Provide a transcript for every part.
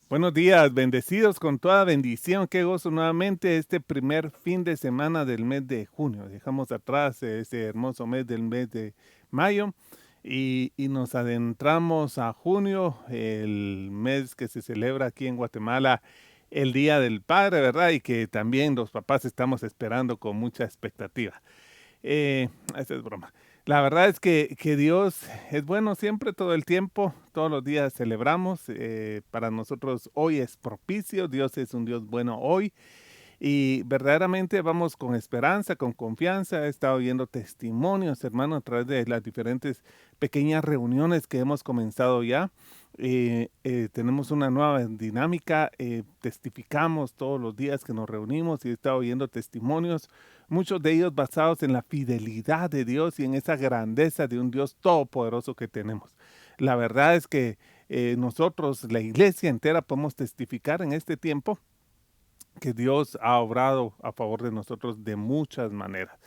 Buenos días, bendecidos con toda bendición. Qué gozo nuevamente este primer fin de semana del mes de junio. Dejamos atrás ese hermoso mes de mayo y nos adentramos a junio, el mes que se celebra aquí en Guatemala, el Día del Padre, ¿verdad? Y que también los papás estamos esperando con mucha expectativa. Esa es broma. La verdad es que Dios es bueno siempre, todo el tiempo, todos los días celebramos. Para nosotros hoy es propicio, Dios es un Dios bueno hoy y verdaderamente vamos con esperanza, con confianza. He estado viendo testimonios, hermano, a través de las diferentes pequeñas reuniones que hemos comenzado ya. Tenemos una nueva dinámica, testificamos todos los días que nos reunimos y he estado viendo testimonios, muchos de ellos basados en la fidelidad de Dios y en esa grandeza de un Dios todopoderoso que tenemos. La verdad es que nosotros, la iglesia entera, podemos testificar en este tiempo que Dios ha obrado a favor de nosotros de muchas maneras.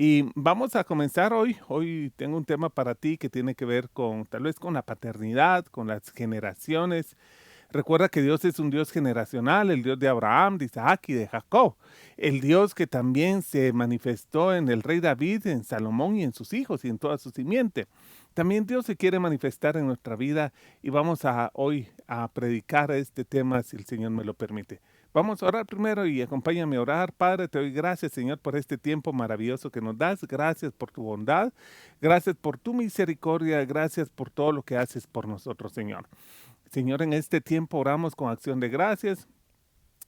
Y vamos a comenzar hoy. Hoy tengo un tema para ti que tiene que ver con tal vez con la paternidad, con las generaciones. Recuerda que Dios es un Dios generacional, el Dios de Abraham, de Isaac y de Jacob. El Dios que también se manifestó en el rey David, en Salomón y en sus hijos y en toda su simiente. También Dios se quiere manifestar en nuestra vida y vamos a hoy a predicar este tema si el Señor me lo permite. Vamos a orar primero y acompáñame a orar. Padre, te doy gracias, Señor, por este tiempo maravilloso que nos das. Gracias por tu bondad. Gracias por tu misericordia. Gracias por todo lo que haces por nosotros, Señor. Señor, en este tiempo oramos con acción de gracias.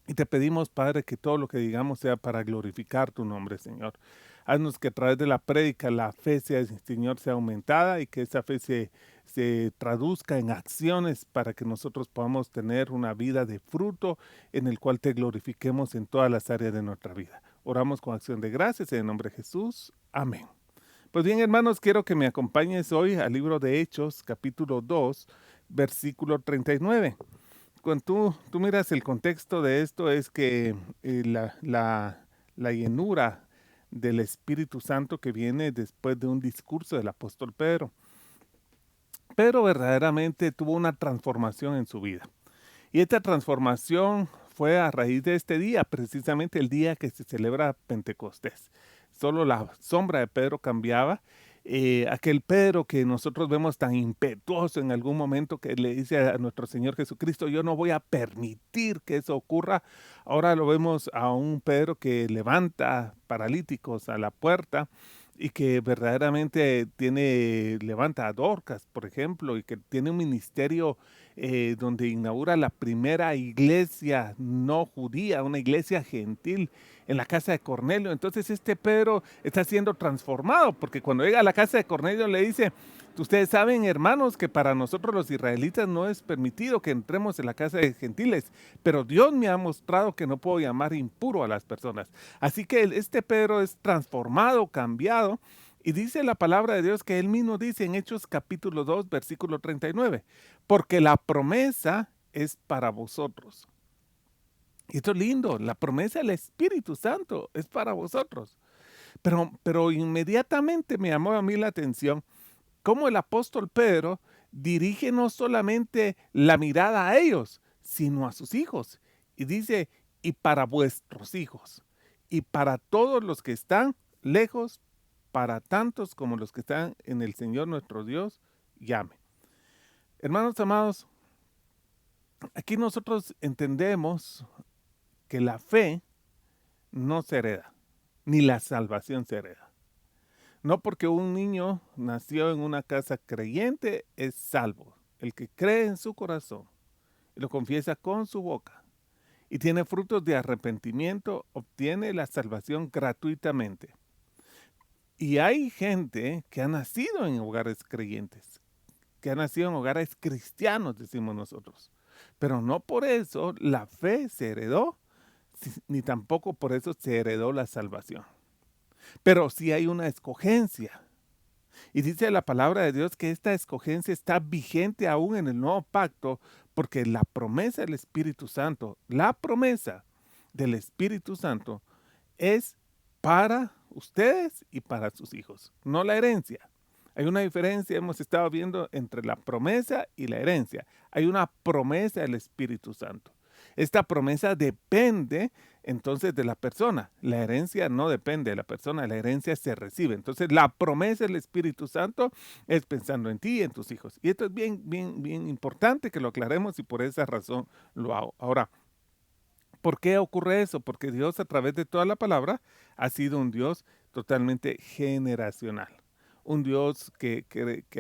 Y te pedimos, Padre, que todo lo que digamos sea para glorificar tu nombre, Señor. Haznos que a través de la prédica la fe sea, Señor, sea aumentada y que esa fe se traduzca en acciones para que nosotros podamos tener una vida de fruto en el cual te glorifiquemos en todas las áreas de nuestra vida. Oramos con acción de gracias en el nombre de Jesús. Amén. Pues bien, hermanos, quiero que me acompañes hoy al libro de Hechos, capítulo 2, versículo 39. Cuando tú miras el contexto de esto es que la llenura del Espíritu Santo que viene después de un discurso del apóstol Pedro. Pero verdaderamente tuvo una transformación en su vida. Y esta transformación fue a raíz de este día, precisamente el día que se celebra Pentecostés. Solo la sombra de Pedro cambiaba. Aquel Pedro que nosotros vemos tan impetuoso en algún momento que le dice a nuestro Señor Jesucristo, yo no voy a permitir que eso ocurra. Ahora lo vemos a un Pedro que levanta paralíticos a la puerta y que verdaderamente levanta a Dorcas, por ejemplo, y que tiene un ministerio donde inaugura la primera iglesia no judía, una iglesia gentil en la casa de Cornelio. Entonces este Pedro está siendo transformado, porque cuando llega a la casa de Cornelio le dice, ustedes saben, hermanos, que para nosotros los israelitas no es permitido que entremos en la casa de gentiles, pero Dios me ha mostrado que no puedo llamar impuro a las personas. Así que este Pedro es transformado, cambiado, y dice la palabra de Dios que él mismo dice en Hechos capítulo 2, versículo 39, porque la promesa es para vosotros. Y esto es lindo, la promesa del Espíritu Santo es para vosotros. Pero inmediatamente me llamó a mí la atención cómo el apóstol Pedro dirige no solamente la mirada a ellos, sino a sus hijos. Y dice, y para vuestros hijos, y para todos los que están lejos, para tantos como los que están en el Señor nuestro Dios, llame. Hermanos amados, aquí nosotros entendemos que la fe no se hereda, ni la salvación se hereda. No porque un niño nació en una casa creyente es salvo. El que cree en su corazón y lo confiesa con su boca y tiene frutos de arrepentimiento, obtiene la salvación gratuitamente. Y hay gente que ha nacido en hogares creyentes, que ha nacido en hogares cristianos, decimos nosotros. Pero no por eso la fe se heredó, ni tampoco por eso se heredó la salvación. Pero sí hay una escogencia. Y dice la palabra de Dios que esta escogencia está vigente aún en el nuevo pacto, porque la promesa del Espíritu Santo, la promesa del Espíritu Santo es para ustedes y para sus hijos, no la herencia. Hay una diferencia, hemos estado viendo, entre la promesa y la herencia. Hay una promesa del Espíritu Santo. Esta promesa depende entonces de la persona. La herencia no depende de la persona, la herencia se recibe. Entonces la promesa del Espíritu Santo es pensando en ti y en tus hijos. Y esto es bien importante que lo aclaremos y por esa razón lo hago. Ahora, ¿por qué ocurre eso? Porque Dios a través de toda la palabra ha sido un Dios totalmente generacional. Un Dios que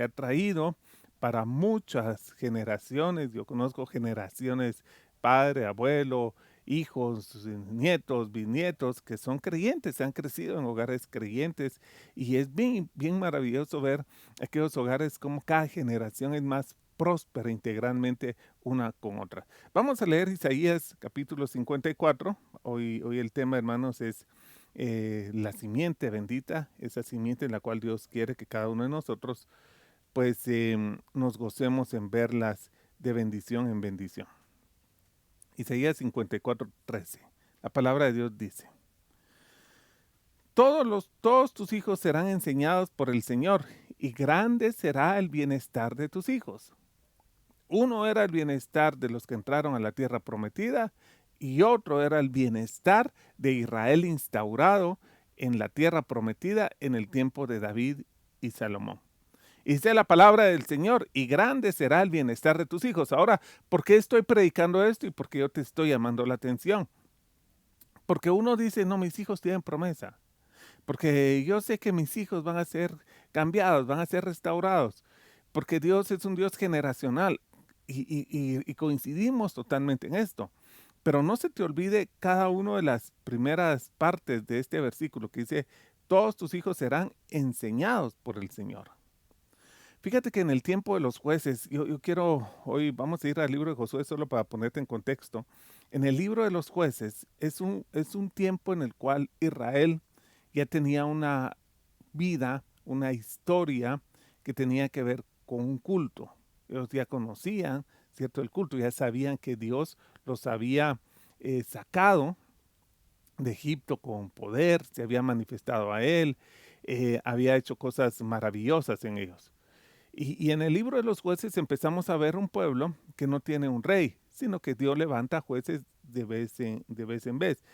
ha traído para muchas generaciones. Yo conozco generaciones, padre, abuelo, hijos, nietos, bisnietos, que son creyentes, han crecido en hogares creyentes. Y es bien maravilloso ver aquellos hogares como cada generación es más próspera integralmente una con otra. Vamos a leer Isaías capítulo 54. Hoy el tema, hermanos, es la simiente bendita, esa simiente en la cual Dios quiere que cada uno de nosotros pues nos gocemos en verlas de bendición en bendición. Isaías 54:13. La palabra de Dios dice: todos tus hijos serán enseñados por el Señor, y grande será el bienestar de tus hijos. Uno era el bienestar de los que entraron a la tierra prometida y otro era el bienestar de Israel instaurado en la tierra prometida en el tiempo de David y Salomón. Y dice la palabra del Señor, y grande será el bienestar de tus hijos. Ahora, ¿por qué estoy predicando esto y por qué yo te estoy llamando la atención? Porque uno dice, no, mis hijos tienen promesa. Porque yo sé que mis hijos van a ser cambiados, van a ser restaurados. Porque Dios es un Dios generacional y coincidimos totalmente en esto. Pero no se te olvide cada una de las primeras partes de este versículo que dice, todos tus hijos serán enseñados por el Señor. Fíjate que en el tiempo de los jueces, yo quiero, hoy vamos a ir al libro de Josué solo para ponerte en contexto. En el libro de los jueces es un tiempo en el cual Israel ya tenía una vida, una historia que tenía que ver con un culto. Ellos ya conocían, ¿cierto? El culto, ya sabían que Dios los había sacado de Egipto con poder, se había manifestado a él, había hecho cosas maravillosas en ellos. Y en el libro de los jueces empezamos a ver un pueblo que no tiene un rey, sino que Dios levanta jueces de vez en vez.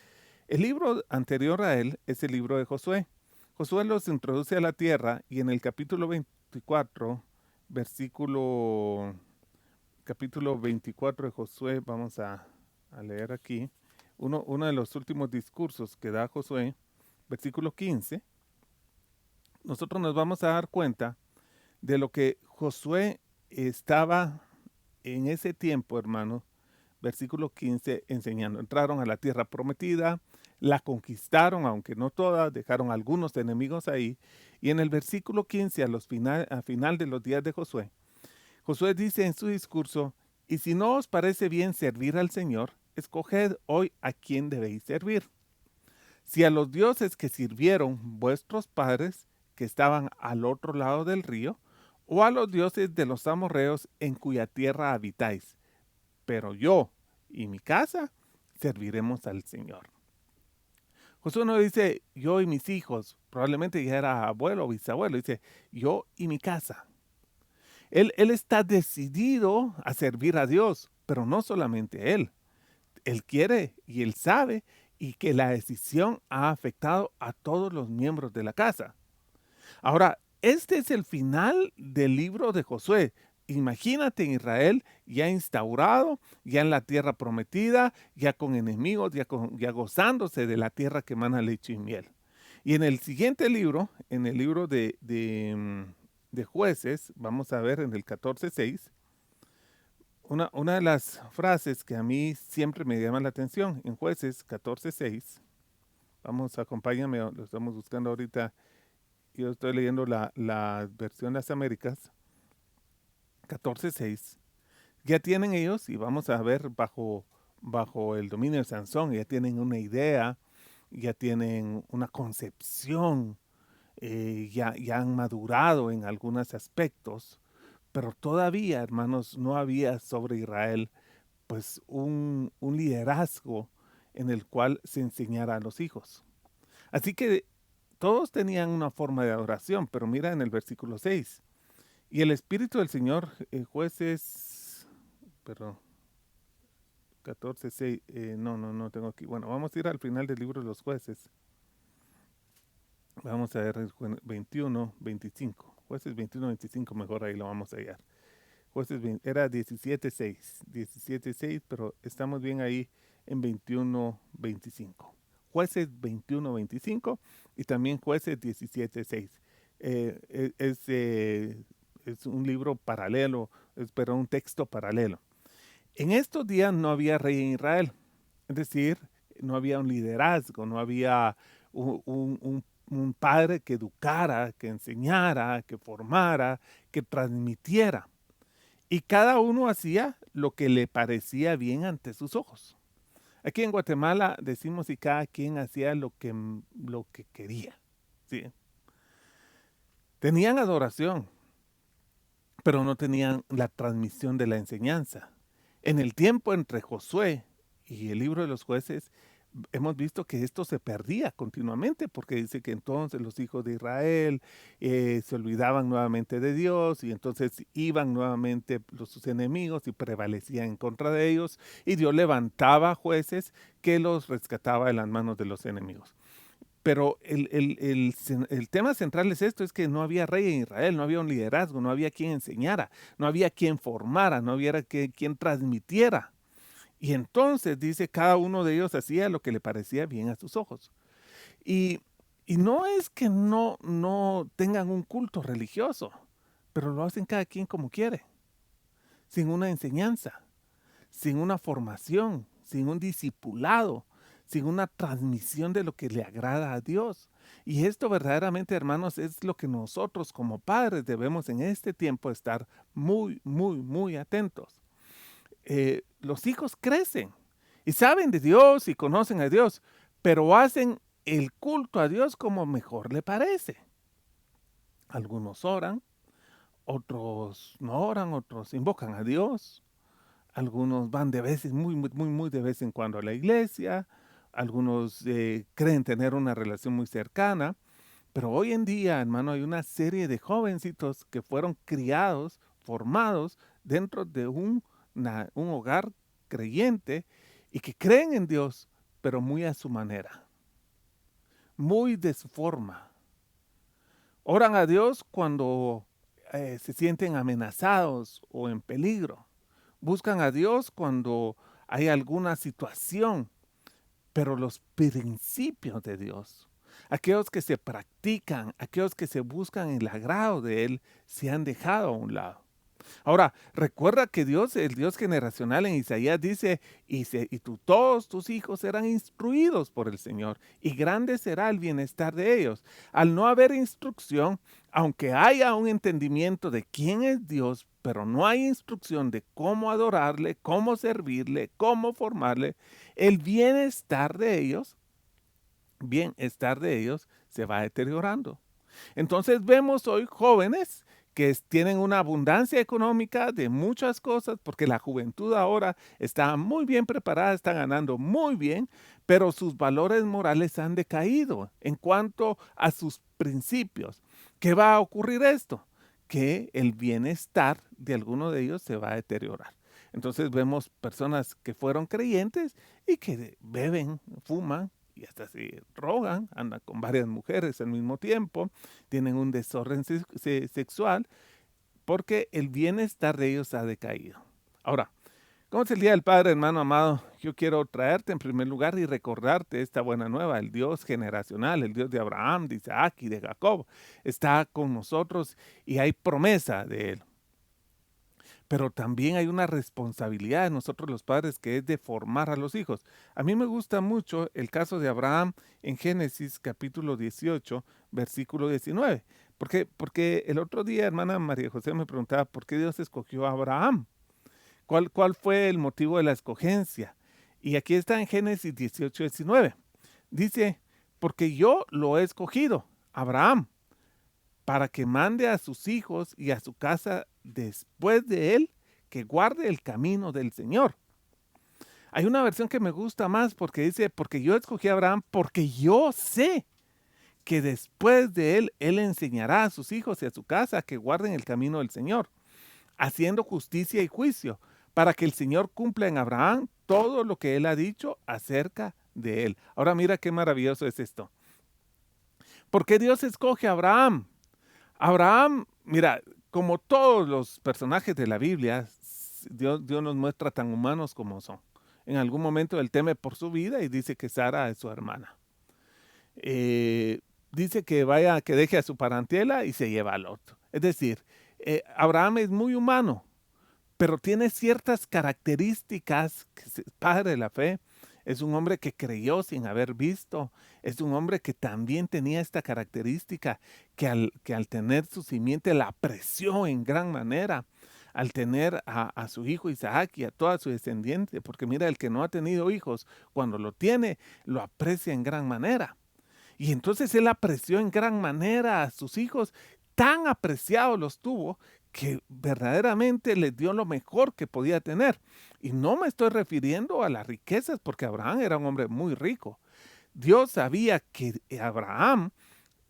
El libro anterior a él es el libro de Josué. Josué los introduce a la tierra y en el capítulo 24, capítulo 24 de Josué, vamos a leer aquí, uno de los últimos discursos que da Josué, versículo 15, nosotros nos vamos a dar cuenta de lo que Josué estaba en ese tiempo, hermano, versículo 15, enseñando. Entraron a la tierra prometida, la conquistaron, aunque no toda, dejaron algunos enemigos ahí. Y en el versículo 15, a final de los días de Josué, Josué dice en su discurso, y si no os parece bien servir al Señor, escoged hoy a quién debéis servir. Si a los dioses que sirvieron vuestros padres, que estaban al otro lado del río, o a los dioses de los amorreos en cuya tierra habitáis. Pero yo y mi casa serviremos al Señor. Josué no dice yo y mis hijos, probablemente ya era abuelo o bisabuelo, dice yo y mi casa. Él está decidido a servir a Dios, pero no solamente él. Él quiere y él sabe y que la decisión ha afectado a todos los miembros de la casa. Ahora, este es el final del libro de Josué. Imagínate en Israel ya instaurado, ya en la tierra prometida, ya con enemigos, ya gozándose de la tierra que emana leche y miel. Y en el siguiente libro, en el libro de Jueces, vamos a ver en el 14:6, una de las frases que a mí siempre me llama la atención, en Jueces 14:6, acompáñame, lo estamos buscando ahorita. Yo estoy leyendo la versión de las Américas, 14:6. Ya tienen ellos, y vamos a ver bajo el dominio de Sansón, ya tienen una idea, ya tienen una concepción, ya han madurado en algunos aspectos, pero todavía, hermanos, no había sobre Israel pues un liderazgo en el cual se enseñara a los hijos. Así que todos tenían una forma de adoración, pero mira en el versículo 6. Y el Espíritu del Señor, jueces, perdón, 14, 6, no tengo aquí. Bueno, vamos a ir al final del libro de los jueces. Vamos a ver el 21, 25. Jueces 21, 25, mejor ahí lo vamos a hallar. Jueces era 17, 6. 17, 6, pero estamos bien ahí en 21, 25. Jueces 21, 25 y también jueces 17, 6. Es un libro paralelo, pero un texto paralelo. En estos días no había rey en Israel, es decir, no había un liderazgo, no había un padre que educara, que enseñara, que formara, que transmitiera. Y cada uno hacía lo que le parecía bien ante sus ojos. Aquí en Guatemala decimos y cada quien hacía lo que quería. ¿Sí? Tenían adoración, pero no tenían la transmisión de la enseñanza. En el tiempo entre Josué y el libro de los jueces, hemos visto que esto se perdía continuamente, porque dice que entonces los hijos de Israel se olvidaban nuevamente de Dios y entonces iban nuevamente sus enemigos y prevalecían en contra de ellos y Dios levantaba jueces que los rescataba de las manos de los enemigos. Pero el tema central es esto, es que no había rey en Israel, no había un liderazgo, no había quien enseñara, no había quien formara, no había quien transmitiera. Y entonces dice, cada uno de ellos hacía lo que le parecía bien a sus ojos. Y, y no es que no tengan un culto religioso, pero lo hacen cada quien como quiere, sin una enseñanza, sin una formación, sin un discipulado, sin una transmisión de lo que le agrada a Dios. Y esto verdaderamente, hermanos, es lo que nosotros como padres debemos en este tiempo estar muy atentos. Los hijos crecen y saben de Dios y conocen a Dios, pero hacen el culto a Dios como mejor le parece. Algunos oran, otros no oran, otros invocan a Dios, algunos van de veces, muy de vez en cuando a la iglesia, algunos creen tener una relación muy cercana, pero hoy en día, hermano, hay una serie de jovencitos que fueron criados, formados dentro de un hogar creyente y que creen en Dios, pero muy a su manera, muy de su forma. Oran a Dios cuando se sienten amenazados o en peligro. Buscan a Dios cuando hay alguna situación, pero los principios de Dios, aquellos que se practican, aquellos que se buscan el agrado de Él, se han dejado a un lado. Ahora, recuerda que Dios, el Dios generacional en Isaías dice, todos tus hijos serán instruidos por el Señor, y grande será el bienestar de ellos. Al no haber instrucción, aunque haya un entendimiento de quién es Dios, pero no hay instrucción de cómo adorarle, cómo servirle, cómo formarle, el bienestar de ellos se va deteriorando. Entonces vemos hoy jóvenes que tienen una abundancia económica de muchas cosas, porque la juventud ahora está muy bien preparada, está ganando muy bien, pero sus valores morales han decaído en cuanto a sus principios. ¿Qué va a ocurrir esto? Que el bienestar de alguno de ellos se va a deteriorar. Entonces vemos personas que fueron creyentes y que beben, fuman, y hasta se drogan, andan con varias mujeres al mismo tiempo, tienen un desorden sexual, porque el bienestar de ellos ha decaído. Ahora, como es el Día del Padre, hermano amado, yo quiero traerte en primer lugar y recordarte esta buena nueva. El Dios generacional, el Dios de Abraham, de Isaac y de Jacob, está con nosotros y hay promesa de Él. Pero también hay una responsabilidad de nosotros los padres, que es de formar a los hijos. A mí me gusta mucho el caso de Abraham en Génesis capítulo 18, versículo 19. Porque el otro día, hermana María José me preguntaba por qué Dios escogió a Abraham. ¿Cuál fue el motivo de la escogencia? Y aquí está en Génesis 18, 19. Dice, porque yo lo he escogido, Abraham, para que mande a sus hijos y a su casa después de él, que guarde el camino del Señor. Hay una versión que me gusta más porque dice, porque yo escogí a Abraham porque yo sé que después de él enseñará a sus hijos y a su casa que guarden el camino del Señor, haciendo justicia y juicio, para que el Señor cumpla en Abraham todo lo que él ha dicho acerca de él. Ahora mira qué maravilloso es esto. ¿Por qué Dios escoge a Abraham? Abraham, mira, como todos los personajes de la Biblia, Dios nos muestra tan humanos como son. En algún momento él teme por su vida y dice que Sara es su hermana. Dice que deje a su parentela y se lleva al otro. Es decir, Abraham es muy humano, pero tiene ciertas características, que es padre de la fe, es un hombre que creyó sin haber visto, es un hombre que también tenía esta característica, que al tener su simiente la apreció en gran manera, al tener a su hijo Isaac y a toda su descendiente, porque mira, el que no ha tenido hijos, cuando lo tiene, lo aprecia en gran manera. Y entonces él apreció en gran manera a sus hijos, tan apreciados los tuvo, que verdaderamente les dio lo mejor que podía tener. Y no me estoy refiriendo a las riquezas, porque Abraham era un hombre muy rico. Dios sabía que Abraham,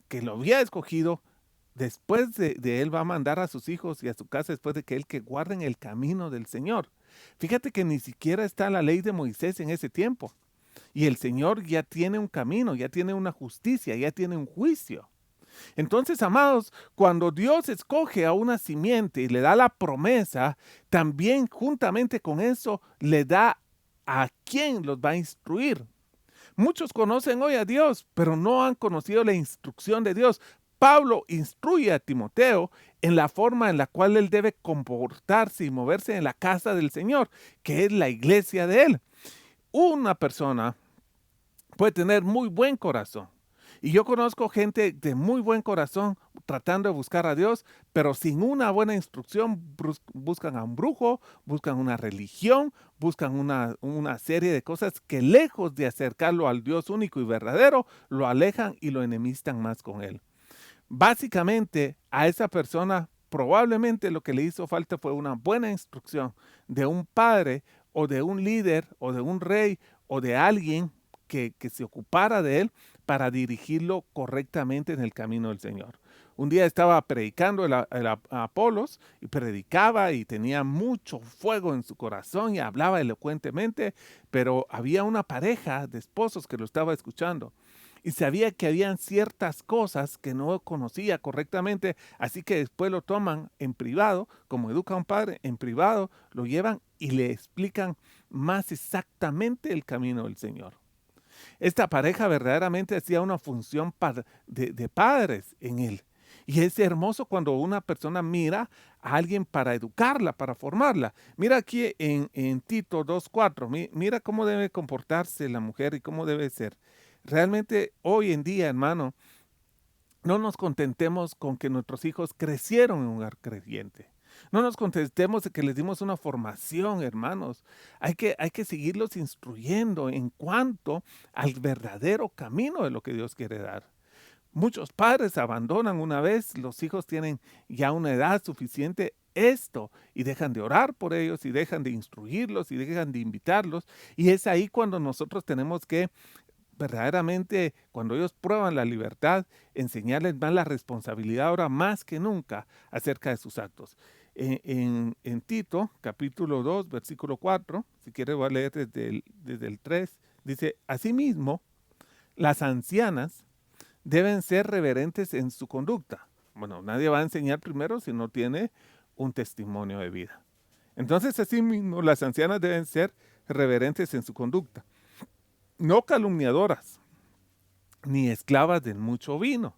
que lo había escogido, después de él va a mandar a sus hijos y a su casa, después de que él que guarden el camino del Señor. Fíjate que ni siquiera está la ley de Moisés en ese tiempo. Y el Señor ya tiene un camino, ya tiene una justicia, ya tiene un juicio. Entonces, amados, cuando Dios escoge a una simiente y le da la promesa, también juntamente con eso le da a quién los va a instruir. Muchos conocen hoy a Dios, pero no han conocido la instrucción de Dios. Pablo instruye a Timoteo en la forma en la cual él debe comportarse y moverse en la casa del Señor, que es la iglesia de él. Una persona puede tener muy buen corazón. Y yo conozco gente de muy buen corazón tratando de buscar a Dios, pero sin una buena instrucción buscan a un brujo, buscan una religión, buscan una serie de cosas que lejos de acercarlo al Dios único y verdadero, lo alejan y lo enemistan más con él. Básicamente a esa persona probablemente lo que le hizo falta fue una buena instrucción de un padre o de un líder o de un rey o de alguien que se ocupara de él para dirigirlo correctamente en el camino del Señor. Un día estaba predicando el Apolos y predicaba y tenía mucho fuego en su corazón y hablaba elocuentemente, pero había una pareja de esposos que lo estaba escuchando. Y sabía que habían ciertas cosas que no conocía correctamente, así que después lo toman en privado, como educa un padre, en privado, lo llevan y le explican más exactamente el camino del Señor. Esta pareja verdaderamente hacía una función de padres en él. Y es hermoso cuando una persona mira a alguien para educarla, para formarla. Mira aquí en Tito 2:4, mira cómo debe comportarse la mujer y cómo debe ser. Realmente hoy en día, hermano, no nos contentemos con que nuestros hijos crecieron en un hogar creyente. No nos contentemos de que les dimos una formación, hermanos. Hay que seguirlos instruyendo en cuanto al verdadero camino de lo que Dios quiere dar. Muchos padres abandonan una vez, los hijos tienen ya una edad suficiente esto y dejan de orar por ellos y dejan de instruirlos y dejan de invitarlos. Y es ahí cuando nosotros tenemos que verdaderamente, cuando ellos prueban la libertad, enseñarles más la responsabilidad ahora más que nunca acerca de sus actos. En Tito, capítulo 2, versículo 4, si quieres voy a leer desde el 3, dice, asimismo, las ancianas deben ser reverentes en su conducta. Bueno, nadie va a enseñar primero si no tiene un testimonio de vida. Entonces, asimismo, las ancianas deben ser reverentes en su conducta, no calumniadoras, ni esclavas del mucho vino.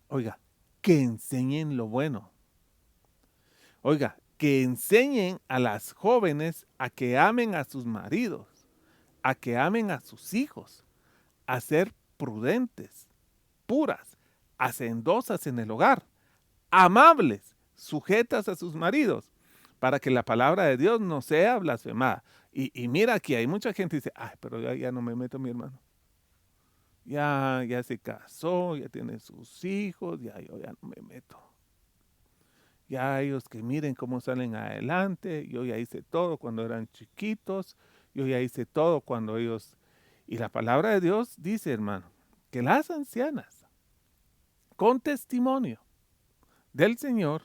Oiga, que enseñen lo bueno. Oiga, que enseñen a las jóvenes a que amen a sus maridos, a que amen a sus hijos, a ser prudentes, puras, hacendosas en el hogar, amables, sujetas a sus maridos, para que la palabra de Dios no sea blasfemada. Y mira aquí, hay mucha gente que dice, ay, pero ya no me meto, mi hermano. Ya se casó, ya tiene sus hijos, yo ya no me meto. Ya ellos que miren cómo salen adelante, yo ya hice todo cuando eran chiquitos, yo ya hice todo cuando ellos... Y la palabra de Dios dice, hermano, que las ancianas, con testimonio del Señor,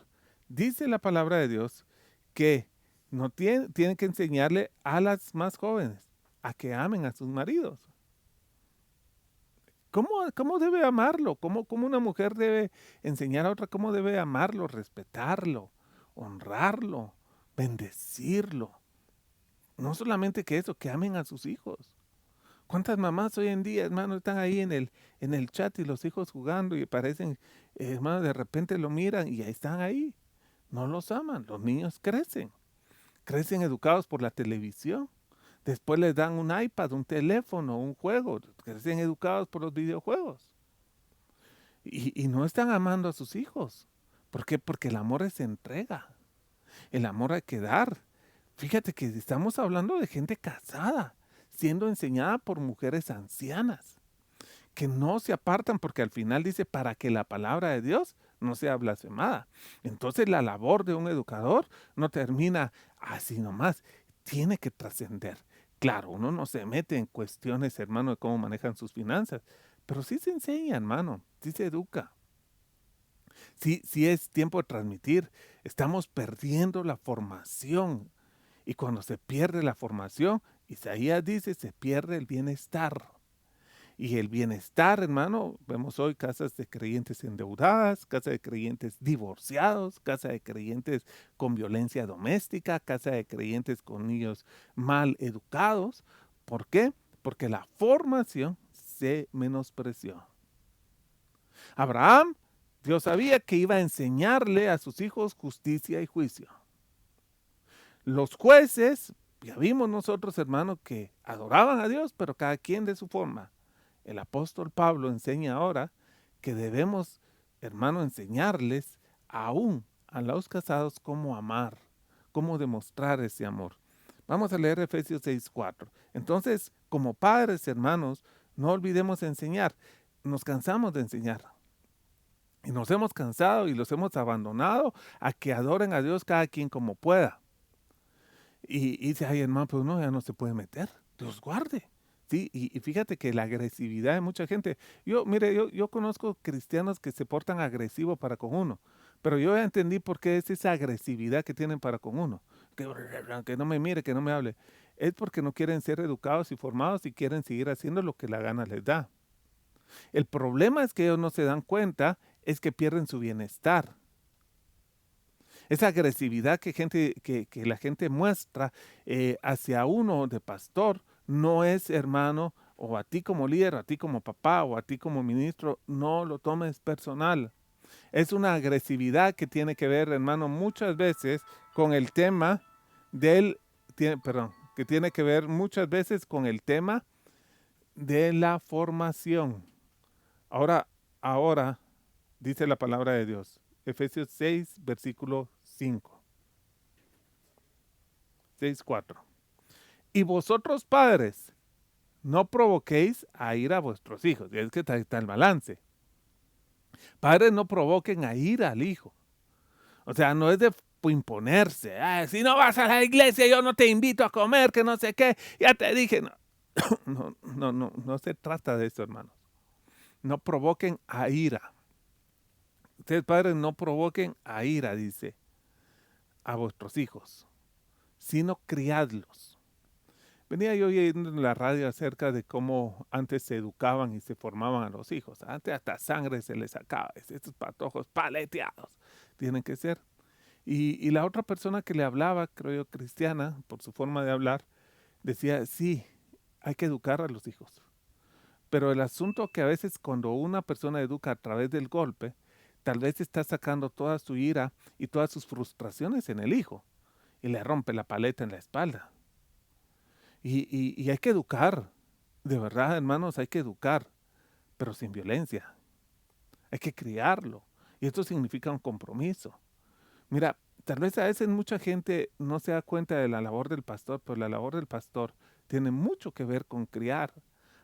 dice la palabra de Dios que no tienen que enseñarle a las más jóvenes a que amen a sus maridos. ¿Cómo debe amarlo? ¿Cómo una mujer debe enseñar a otra cómo debe amarlo, respetarlo, honrarlo, bendecirlo? No solamente que eso, que amen a sus hijos. ¿Cuántas mamás hoy en día, hermano, están ahí en el chat y los hijos jugando y parecen, hermano, de repente lo miran y ahí están ahí? No los aman. Los niños crecen educados por la televisión. Después les dan un iPad, un teléfono, un juego. Crecen educados por los videojuegos. Y no están amando a sus hijos. ¿Por qué? Porque el amor es entrega. El amor hay que dar. Fíjate que estamos hablando de gente casada, siendo enseñada por mujeres ancianas, que no se apartan porque al final dice para que la palabra de Dios no sea blasfemada. Entonces la labor de un educador no termina así nomás, tiene que trascender. Claro, uno no se mete en cuestiones, hermano, de cómo manejan sus finanzas, pero sí se enseña, hermano, sí se educa. Sí es tiempo de transmitir. Estamos perdiendo la formación. Y cuando se pierde la formación, Isaías dice, se pierde el bienestar. Y el bienestar, hermano, vemos hoy casas de creyentes endeudadas, casas de creyentes divorciados, casas de creyentes con violencia doméstica, casas de creyentes con niños mal educados. ¿Por qué? Porque la formación se menospreció. Abraham, Dios sabía que iba a enseñarle a sus hijos justicia y juicio. Los jueces, ya vimos nosotros, hermanos, que adoraban a Dios, pero cada quien de su forma. El apóstol Pablo enseña ahora que debemos, hermano, enseñarles aún a los casados cómo amar, cómo demostrar ese amor. Vamos a leer Efesios 6:4. Entonces, como padres, hermanos, no olvidemos enseñar. Nos cansamos de enseñar. Y nos hemos cansado y los hemos abandonado a que adoren a Dios cada quien como pueda. Y dice, ay hermano, pues no, ya no se puede meter. Dios guarde. Sí, y fíjate que la agresividad de mucha gente. Yo conozco cristianos que se portan agresivos para con uno, pero yo ya entendí por qué es esa agresividad que tienen para con uno. Que no me mire, que no me hable. Es porque no quieren ser educados y formados y quieren seguir haciendo lo que la gana les da. El problema es que ellos no se dan cuenta, es que pierden su bienestar. Esa agresividad que la gente muestra hacia uno de pastor no es, hermano, o a ti como líder, a ti como papá, o a ti como ministro, no lo tomes personal. Es una agresividad que tiene que ver, hermano, muchas veces con el tema que tiene que ver muchas veces con el tema de la formación. Ahora, dice la palabra de Dios, Efesios 6, versículo 5. 6:4. Y vosotros padres, no provoquéis a ir a vuestros hijos. Y es que está el balance. Padres, no provoquen a ir al hijo. O sea, no es de imponerse. Si no vas a la iglesia, yo no te invito a comer, que no sé qué. Ya te dije. No, no se trata de eso, hermanos. No provoquen a ira. Ustedes, padres, no provoquen a ira, dice, a vuestros hijos, sino criadlos. Venía yo oyendo en la radio acerca de cómo antes se educaban y se formaban a los hijos. Antes hasta sangre se les sacaba. Estos patojos paleteados tienen que ser. Y la otra persona que le hablaba, creo yo cristiana, por su forma de hablar, decía, sí, hay que educar a los hijos. Pero el asunto que a veces cuando una persona educa a través del golpe, tal vez está sacando toda su ira y todas sus frustraciones en el hijo y le rompe la paleta en la espalda. Y hay que educar, de verdad, hermanos, hay que educar, pero sin violencia. Hay que criarlo. Y esto significa un compromiso. Mira, tal vez a veces mucha gente no se da cuenta de la labor del pastor, pero la labor del pastor tiene mucho que ver con criar.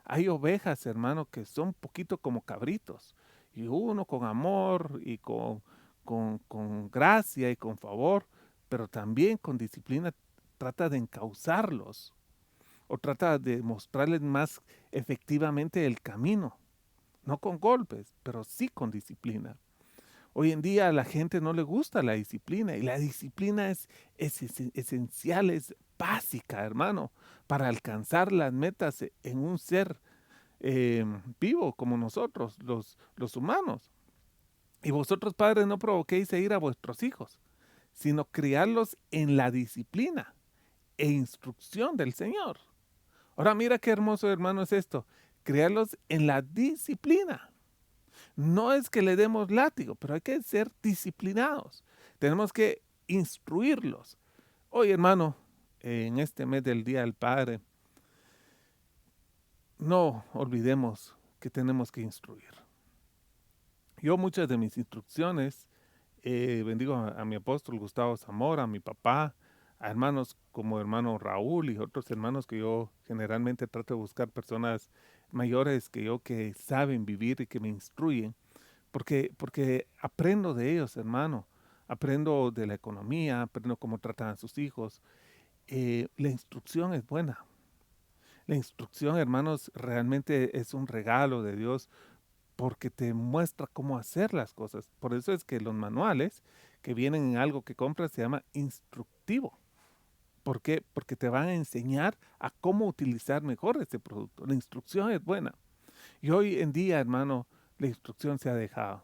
Hay ovejas, hermano, que son un poquito como cabritos. Y uno con amor y con gracia y con favor, pero también con disciplina trata de encauzarlos o trata de mostrarles más efectivamente el camino. no con golpes, pero sí con disciplina. Hoy en día a la gente no le gusta la disciplina y la disciplina es esencial, es básica, hermano, para alcanzar las metas en un ser vivo como nosotros, los humanos. Y vosotros, padres, no provoquéis a ir a vuestros hijos, sino criarlos en la disciplina e instrucción del Señor. Ahora mira qué hermoso, hermano, es esto. Criarlos en la disciplina. No es que le demos látigo, pero hay que ser disciplinados. Tenemos que instruirlos. Oye, hermano, en este mes del Día del Padre, no olvidemos que tenemos que instruir. Yo muchas de mis instrucciones bendigo a mi apóstol Gustavo Zamora, a mi papá, a hermanos como hermano Raúl y otros hermanos que yo generalmente trato de buscar personas mayores que yo que saben vivir y que me instruyen, porque aprendo de ellos, hermano. Aprendo de la economía, aprendo cómo tratan a sus hijos. La instrucción es buena. La instrucción, hermanos, realmente es un regalo de Dios porque te muestra cómo hacer las cosas. Por eso es que los manuales que vienen en algo que compras se llama instructivo. ¿Por qué? Porque te van a enseñar a cómo utilizar mejor este producto. La instrucción es buena. Y hoy en día, hermano, la instrucción se ha dejado.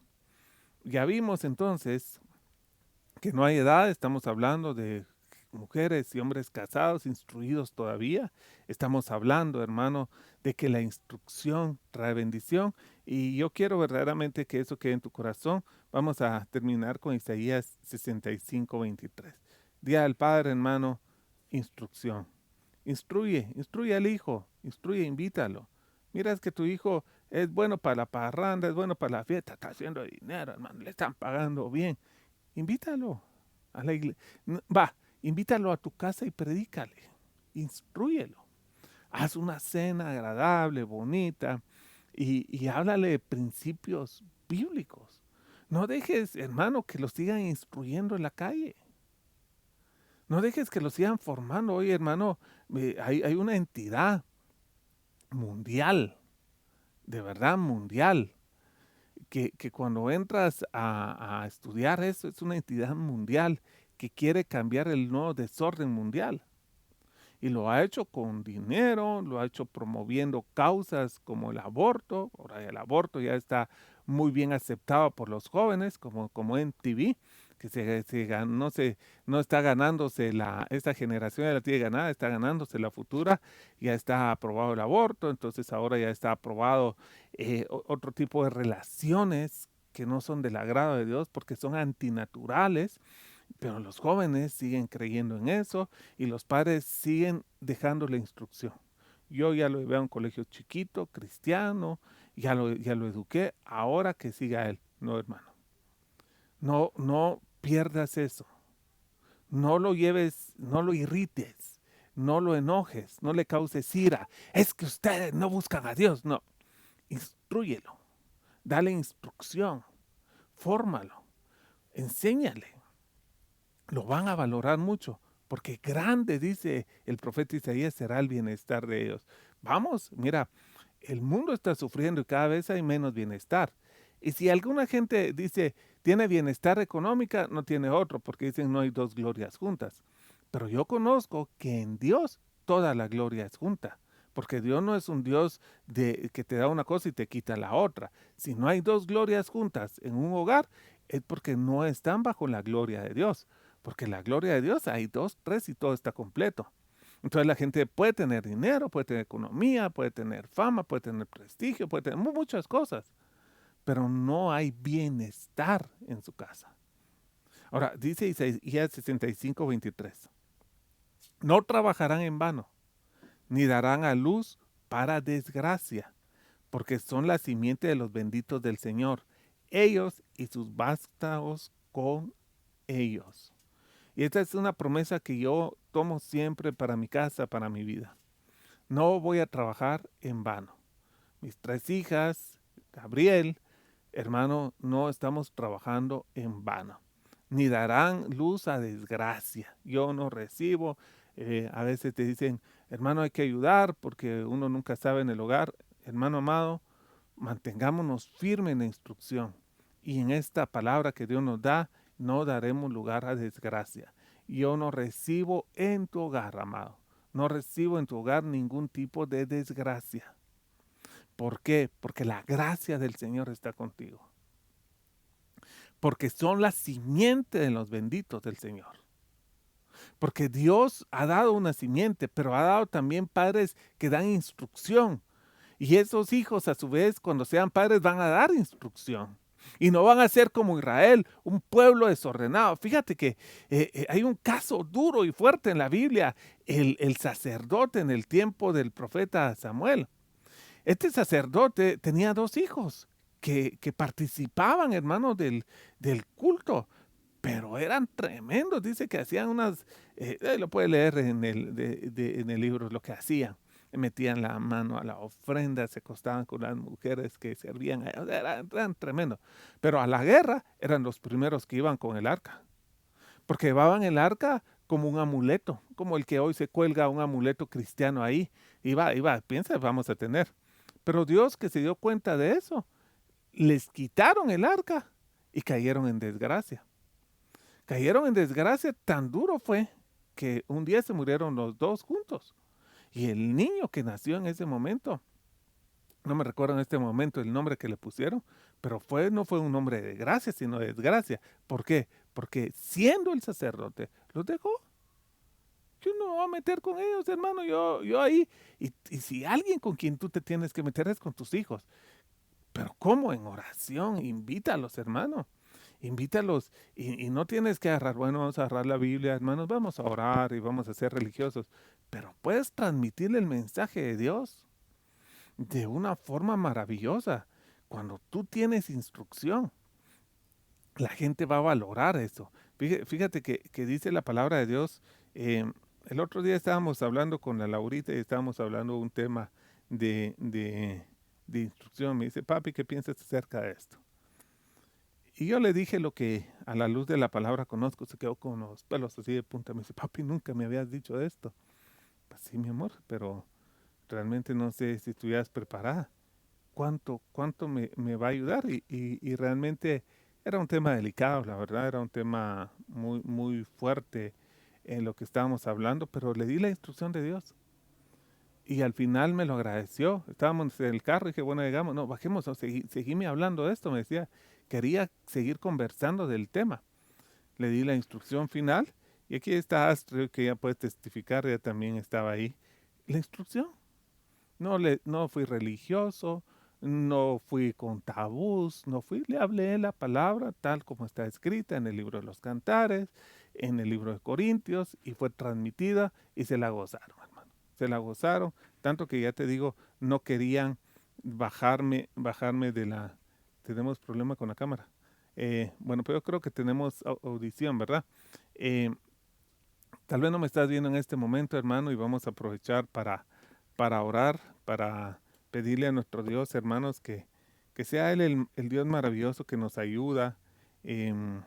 Ya vimos entonces que no hay edad, estamos hablando de mujeres y hombres casados, instruidos todavía. Estamos hablando, hermano, de que la instrucción trae bendición y yo quiero verdaderamente que eso quede en tu corazón. Vamos a terminar con Isaías 65:23. Día del Padre, hermano, instrucción. Instruye al hijo, invítalo. Mira, es que tu hijo es bueno para la parranda, es bueno para la fiesta, está haciendo dinero, hermano, le están pagando bien. Invítalo a la iglesia. Va, invítalo a tu casa y predícale. Instrúyelo. Haz una cena agradable, bonita y háblale de principios bíblicos. No dejes, hermano, que lo sigan instruyendo en la calle. No dejes que lo sigan formando. Oye, hermano, hay una entidad mundial, de verdad mundial, que cuando entras a estudiar eso, es una entidad mundial que quiere cambiar el nuevo desorden mundial. Y lo ha hecho con dinero, lo ha hecho promoviendo causas como el aborto. Ahora el aborto ya está muy bien aceptado por los jóvenes, como en TV, que no está ganándose esta generación, ya la tiene ganada, está ganándose la futura, ya está aprobado el aborto, entonces ahora ya está aprobado otro tipo de relaciones que no son del agrado de Dios porque son antinaturales, pero los jóvenes siguen creyendo en eso y los padres siguen dejando la instrucción. Yo ya lo llevé a un colegio chiquito, cristiano, ya lo eduqué, ahora que siga él. No, hermano. No, no pierdas eso. No lo lleves, no lo irrites, no lo enojes, no le causes ira. Es que ustedes no buscan a Dios. No, instrúyelo, dale instrucción, fórmalo, enséñale. Lo van a valorar mucho, porque grande, dice el profeta Isaías, será el bienestar de ellos. Vamos, mira, el mundo está sufriendo y cada vez hay menos bienestar. Y si alguna gente dice, tiene bienestar económica, no tiene otro, porque dicen no hay dos glorias juntas. Pero yo conozco que en Dios toda la gloria es junta, porque Dios no es un Dios que te da una cosa y te quita la otra. Si no hay dos glorias juntas en un hogar, es porque no están bajo la gloria de Dios. Porque la gloria de Dios hay dos, tres y todo está completo. Entonces la gente puede tener dinero, puede tener economía, puede tener fama, puede tener prestigio, puede tener muchas cosas, pero no hay bienestar en su casa. Ahora, dice Isaías 65:23, no trabajarán en vano, ni darán a luz para desgracia, porque son la simiente de los benditos del Señor, ellos y sus vástagos con ellos. Y esta es una promesa que yo tomo siempre para mi casa, para mi vida. No voy a trabajar en vano. Mis tres hijas, Gabriel, hermano, no estamos trabajando en vano. Ni darán luz a desgracia. Yo no recibo. A veces te dicen, hermano, hay que ayudar porque uno nunca sabe en el hogar. Hermano amado, mantengámonos firmes en la instrucción. Y en esta palabra que Dios nos da, no daremos lugar a desgracia. Yo no recibo en tu hogar, amado. No recibo en tu hogar ningún tipo de desgracia. ¿Por qué? Porque la gracia del Señor está contigo. Porque son la simiente de los benditos del Señor. Porque Dios ha dado una simiente, pero ha dado también padres que dan instrucción. Y esos hijos, a su vez, cuando sean padres, van a dar instrucción. Y no van a ser como Israel, un pueblo desordenado. Fíjate que hay un caso duro y fuerte en la Biblia, el sacerdote en el tiempo del profeta Samuel. Este sacerdote tenía dos hijos que participaban, hermanos, del culto, pero eran tremendos. Dice que hacían unas, lo puede leer en el libro lo que hacían. Metían la mano a la ofrenda, se acostaban con las mujeres que servían, eran tremendos. Pero a la guerra eran los primeros que iban con el arca, porque llevaban el arca como un amuleto, como el que hoy se cuelga un amuleto cristiano ahí. Piensa, vamos a tener. Pero Dios, que se dio cuenta de eso, les quitaron el arca y cayeron en desgracia. Cayeron en desgracia, tan duro fue que un día se murieron los dos juntos. Y el niño que nació en ese momento, no me recuerdo en este momento el nombre que le pusieron, pero no fue un nombre de gracia, sino de desgracia. ¿Por qué? Porque siendo el sacerdote, los dejó. Yo no me voy a meter con ellos, hermano, yo ahí. Y si alguien con quien tú te tienes que meter es con tus hijos. Pero ¿cómo? En oración, invítalos, hermano. Invítalos y no tienes que agarrar, bueno, vamos a agarrar la Biblia, hermanos, vamos a orar y vamos a ser religiosos. Pero puedes transmitirle el mensaje de Dios de una forma maravillosa. Cuando tú tienes instrucción, la gente va a valorar eso. Fíjate que dice la palabra de Dios. El otro día estábamos hablando con la Laurita y estábamos hablando de un tema de instrucción. Me dice, papi, ¿qué piensas acerca de esto? Y yo le dije lo que a la luz de la palabra conozco. Se quedó con los pelos así de punta. Me dice, papi, nunca me habías dicho esto. Pues sí, mi amor, pero realmente no sé si estuvieras preparada. ¿Cuánto me va a ayudar? Y realmente era un tema delicado, la verdad, era un tema muy, muy fuerte en lo que estábamos hablando, pero le di la instrucción de Dios. Y al final me lo agradeció. Estábamos en el carro y dije, bueno, digamos, no, bajemos, no, seguime hablando de esto. Me decía, quería seguir conversando del tema. Le di la instrucción final y aquí está Astrid, que ya puede testificar, ella también estaba ahí. La instrucción. No fui religioso, no fui con tabús, no fui, le hablé la palabra tal como está escrita en el libro de los Cantares, en el libro de Corintios, y fue transmitida y se la gozaron, hermano. Se la gozaron, tanto que ya te digo, no querían bajarme de la... Tenemos problema con la cámara. Bueno, pero yo creo que tenemos audición, ¿verdad? Eh, Tal vez no me estás viendo en este momento, hermano, y vamos a aprovechar para orar, para pedirle a nuestro Dios, hermanos, que sea Él el Dios maravilloso que nos ayuda em,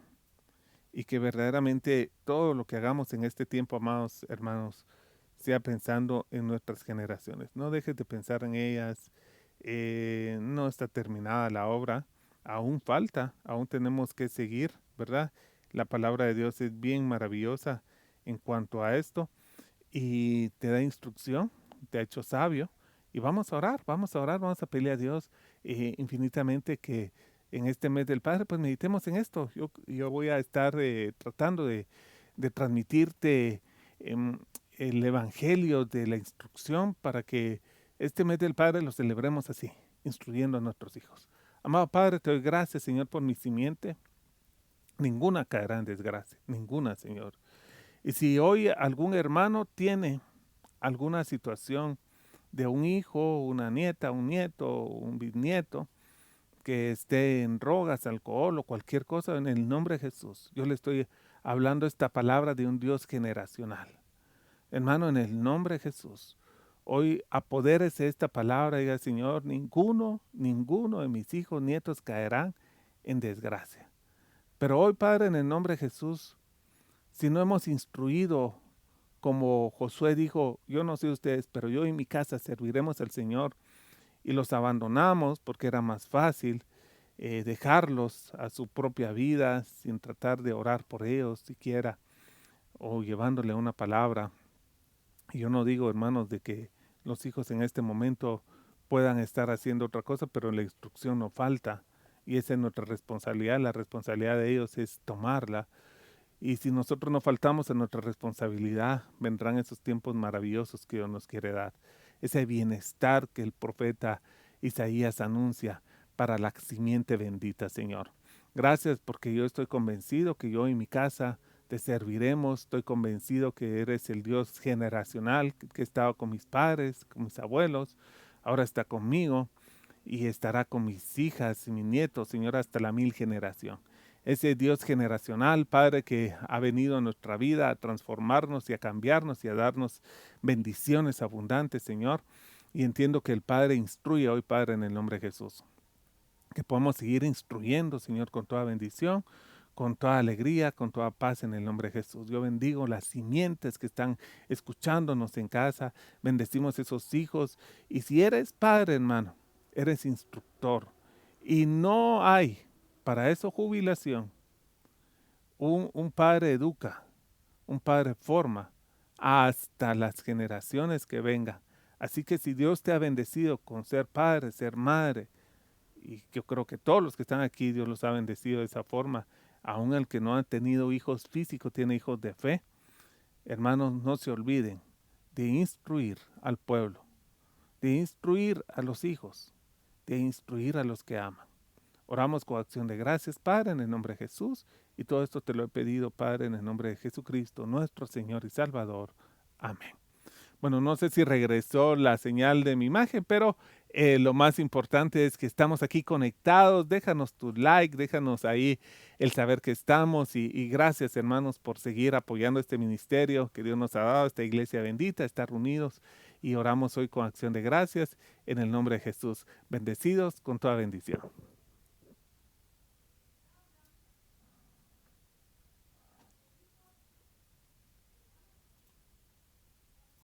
y que verdaderamente todo lo que hagamos en este tiempo, amados hermanos, sea pensando en nuestras generaciones. No dejes de pensar en ellas. No está terminada la obra. Aún falta, aún tenemos que seguir, ¿verdad? La palabra de Dios es bien maravillosa en cuanto a esto y te da instrucción, te ha hecho sabio. Y vamos a orar, vamos a orar, vamos a pedirle a Dios infinitamente que en este mes del Padre, pues meditemos en esto. Yo voy a estar tratando de transmitirte em, el Evangelio de la instrucción para que este mes del Padre lo celebremos así, instruyendo a nuestros hijos. Amado Padre, te doy gracias, Señor, por mi simiente. Ninguna caerá en desgracia, ninguna, Señor. Y si hoy algún hermano tiene alguna situación de un hijo, una nieta, un nieto, un bisnieto, que esté en drogas, alcohol o cualquier cosa, en el nombre de Jesús, yo le estoy hablando esta palabra de un Dios generacional. Hermano, en el nombre de Jesús, hoy apodérese esta palabra y diga, Señor, ninguno de mis hijos, nietos caerán en desgracia. Pero hoy, Padre, en el nombre de Jesús, si no hemos instruido, como Josué dijo, yo no sé ustedes, pero yo y mi casa serviremos al Señor, y los abandonamos porque era más fácil dejarlos a su propia vida sin tratar de orar por ellos siquiera o llevándole una palabra. Y yo no digo, hermanos, de que los hijos en este momento puedan estar haciendo otra cosa, pero la instrucción no falta. Y esa es nuestra responsabilidad. La responsabilidad de ellos es tomarla. Y si nosotros no faltamos a nuestra responsabilidad, vendrán esos tiempos maravillosos que Dios nos quiere dar. Ese bienestar que el profeta Isaías anuncia para la simiente bendita, Señor. Gracias porque yo estoy convencido que yo y mi casa te serviremos. Estoy convencido que eres el Dios generacional que estaba con mis padres, con mis abuelos, ahora está conmigo y estará con mis hijas y mis nietos, Señor, hasta la 1000 generación. Ese Dios generacional, Padre, que ha venido a nuestra vida a transformarnos y a cambiarnos y a darnos bendiciones abundantes, Señor. Y entiendo que el Padre instruye hoy, Padre, en el nombre de Jesús. Que podamos seguir instruyendo, Señor, con toda bendición, con toda alegría, con toda paz en el nombre de Jesús. Yo bendigo las simientes que están escuchándonos en casa, bendecimos esos hijos. Y si eres padre, hermano, eres instructor y no hay para eso jubilación, un padre educa, un padre forma hasta las generaciones que vengan. Así que si Dios te ha bendecido con ser padre, ser madre, y yo creo que todos los que están aquí Dios los ha bendecido de esa forma, aun el que no ha tenido hijos físicos tiene hijos de fe, hermanos, no se olviden de instruir al pueblo, de instruir a los hijos, de instruir a los que aman. Oramos con acción de gracias, Padre, en el nombre de Jesús, y todo esto te lo he pedido, Padre, en el nombre de Jesucristo, nuestro Señor y Salvador. Amén. Bueno, no sé si regresó la señal de mi imagen, pero lo más importante es que estamos aquí conectados. Déjanos tu like, déjanos ahí el saber que estamos y gracias, hermanos, por seguir apoyando este ministerio que Dios nos ha dado, esta iglesia bendita, estar unidos y oramos hoy con acción de gracias en el nombre de Jesús. Bendecidos con toda bendición.